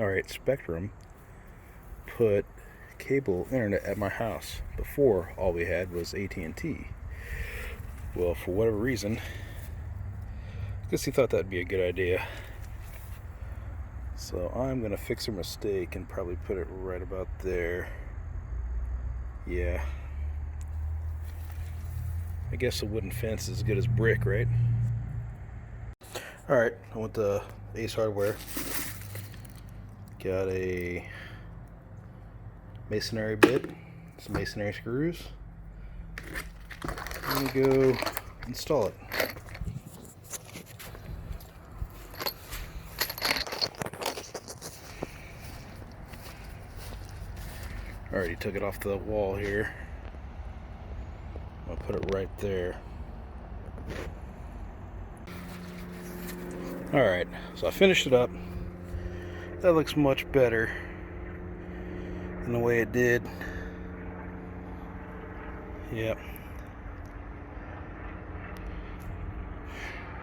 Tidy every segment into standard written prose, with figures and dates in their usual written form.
Alright, Spectrum put cable internet at my house. Before, all we had was AT&T. Well, for whatever reason, I guess he thought that'd be a good idea. So I'm going to fix their mistake and probably put it right about there. Yeah. I guess a wooden fence is as good as brick, right? Alright, I went to Ace Hardware. Got a masonry bit, some masonry screws. I'm going to go install it. Already took it off the wall here. I'll put it right there. Alright, so I finished it up. That looks much better than the way it did. Yep.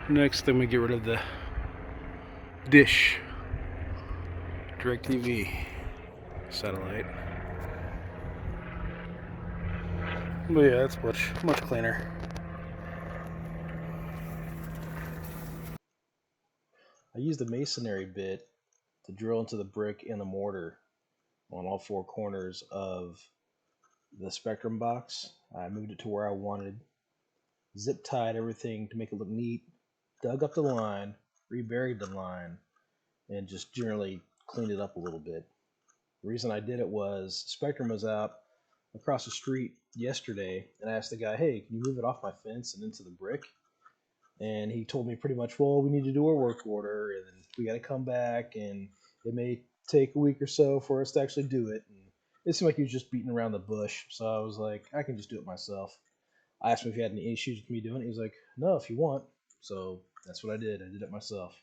Next, then we get rid of the dish. DirecTV satellite. But yeah, it's much cleaner. I used a masonry bit to drill into the brick and the mortar on all four corners of the Spectrum box. I moved it to where I wanted, zip tied everything to make it look neat, dug up the line, reburied the line, and just generally cleaned it up a little bit. The reason I did it was Spectrum was out across the street yesterday, and I asked the guy, hey, can you move it off my fence and into the brick? And he told me pretty much, well, we need to do a work order, and then we got to come back, and it may take a week or so for us to actually do it. And it seemed like he was just beating around the bush, so I was like, I can just do it myself. I asked him if he had any issues with me doing it. He was like, no, if you want. So that's what I did. I did it myself.